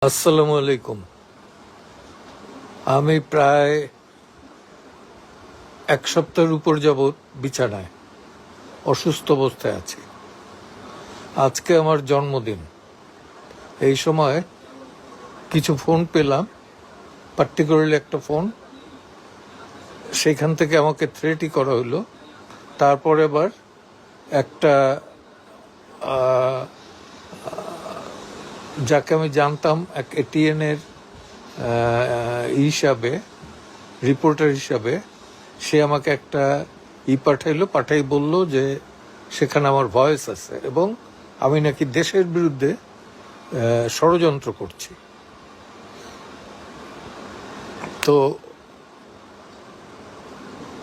আসসালামু আলাইকুম। আমি প্রায় এক সপ্তাহের উপর যাবৎ বিছানায় অসুস্থ অবস্থায় আছি। আজকে আমার জন্মদিন। এই সময় কিছু ফোন পেলাম, পার্টিকুলারলি একটা ফোন, সেখান থেকে আমাকে থ্রেটই করা হলো। তারপরে আবার একটা যাকে আমি জানতাম এক এটিএনের হিসাবে, রিপোর্টার হিসাবে, সে আমাকে একটা পাঠাই বলল যে সেখানে আমার ভয়েস আছে এবং আমি নাকি দেশের বিরুদ্ধে ষড়যন্ত্র করছি। তো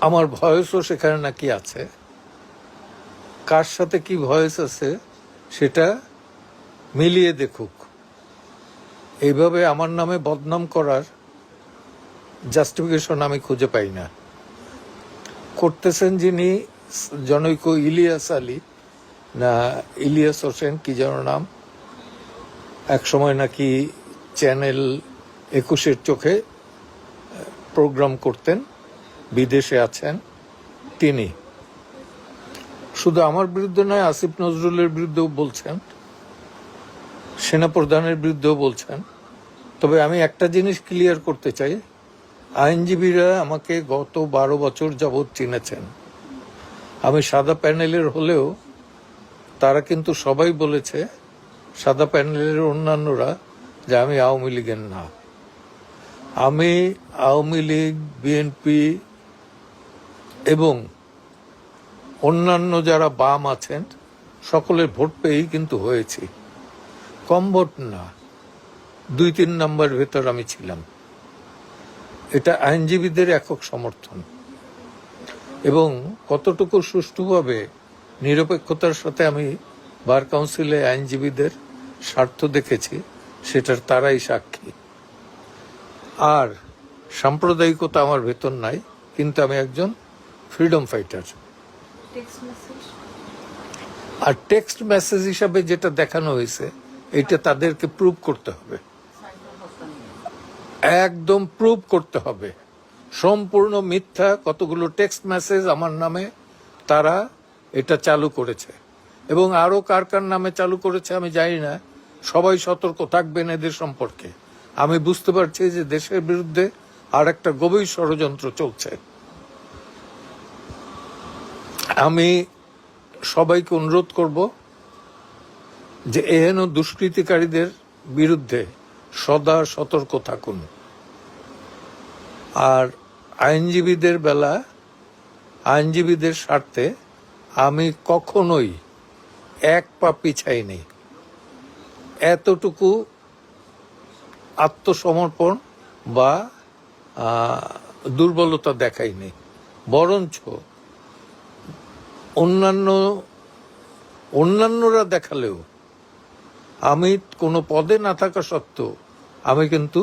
আমার ভয়েসও সেখানে নাকি আছে। কার সাথে কি ভয়েস আছে সেটা মিলিয়ে দেখুক। এইভাবে আমার নামে বদনাম করার জাস্টিফিকেশন আমি খুঁজে পাই না। করতেছেন যিনি জনৈক ইলিয়াস আলী, না ইলিয়াস হোসেন কি যেন নাম, একসময় নাকি চ্যানেল 21-এর চোখে প্রোগ্রাম করতেন, বিদেশে আছেন তিনি। শুধু আমার বিরুদ্ধে নয়, আসিফ নজরুলের বিরুদ্ধেও বলছেন, সেনাপ্রধানের বিরুদ্ধেও বলছেন। তবে আমি একটা জিনিস ক্লিয়ার করতে চাই, আইনজীবীরা আমাকে গত 12 বছর যাবৎ চিনেছেন। আমি সাদা প্যানেলের হলেও তারা কিন্তু সবাই বলেছে, সাদা প্যানেলের অন্যান্যরা, যে আমি আওয়ামী লীগের না। আমি আওয়ামী লীগ, বিএনপি এবং অন্যান্য যারা বাম আছেন সকলের ভোট পেয়েই কিন্তু হয়েছি। কম ভোট না, 2-3 নম্বর ভেতর আমি ছিলাম। এটা আইনজীবীদের একক সমর্থন এবং কতটুকু সুষ্ঠুভাবে নিরপেক্ষতার সাথে আমি বার কাউন্সিলে আইনজীবীদের স্বার্থ দেখেছি সেটার তারাই সাক্ষী। আর সাম্প্রদায়িকতা আমার ভেতর নাই, কিন্তু আমি একজন ফ্রিডম ফাইটার। আর টেক্সট মেসেজ হিসাবে যেটা দেখানো হয়েছে এটা তাদেরকে প্রুভ করতে হবে, একদম প্রুভ করতে হবে। সম্পূর্ণ মিথ্যা কতগুলো টেক্সট মেসেজ আমার নামে তারা এটা চালু করেছে এবং আরো কার কার নামে চালু করেছে আমি জানি না। সবাই সতর্ক থাকবেন এদের সম্পর্কে। আমি বুঝতে পারছি যে দেশের বিরুদ্ধে আর একটা গভীর ষড়যন্ত্র চলছে। আমি সবাইকে অনুরোধ করব যে এহেন দুষ্কৃতিকারীদের বিরুদ্ধে সদা সতর্ক থাকুন। আর আইনজীবীদের বেলা, আইনজীবীদের স্বার্থে আমি কখনোই এক পা পিছাইনি, এতটুকু আত্মসমর্পণ বা দুর্বলতা দেখাইনি। বরঞ্চ অন্যান্যরা দেখালেও আমি কোনো পদে না থাকা সত্ত্বেও আমি কিন্তু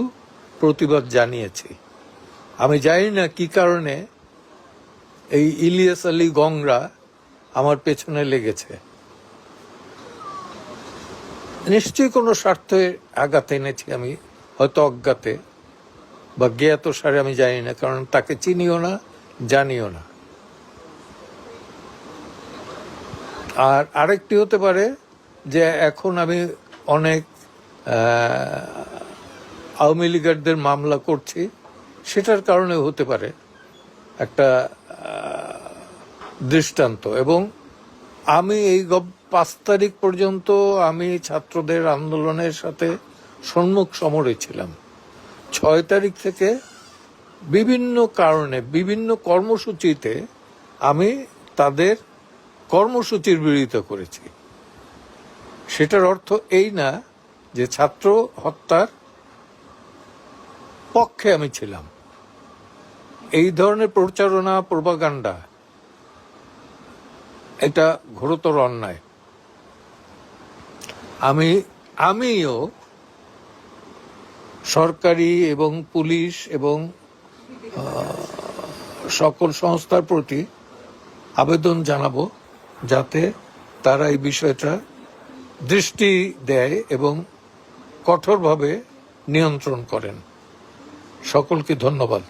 প্রতিবাদ জানিয়েছি। আমি জানি না কি কারণে এই ইলিয়াস আলী গংরা আমার পেছনে লেগেছে। নিশ্চয়ই কোনো স্বার্থে আঘাত এনেছি আমি, হয়তো অজ্ঞাতে বা জ্ঞাত সারে, আমি জানি না, কারণ তাকে চিনিও না, জানিও না। আর আরেকটি হতে পারে যে এখন আমি অনেক আওয়ামী লীগারদের মামলা করছি, সেটার কারণে হতে পারে একটা দৃষ্টান্ত। এবং আমি এই 5 তারিখ পর্যন্ত আমি ছাত্রদের আন্দোলনের সাথে সম্মুখ সমরে ছিলাম। 6 তারিখ থেকে বিভিন্ন কারণে বিভিন্ন কর্মসূচিতে আমি তাদের কর্মসূচির বিরোধিতা করেছি। সেটার অর্থ এই না যে ছাত্র হত্যার পক্ষে আমি ছিলাম। এই ধরনের প্রচারণা, প্রোপাগান্ডা, এটা ঘোরতর অন্যায়। আমিও সরকারি এবং পুলিশ এবং সকল সংস্থার প্রতি আবেদন জানাবো যাতে তারা এই বিষয়টা দৃষ্টি দেয় এবং কঠোরভাবে নিয়ন্ত্রণ করেন। সকলকে ধন্যবাদ।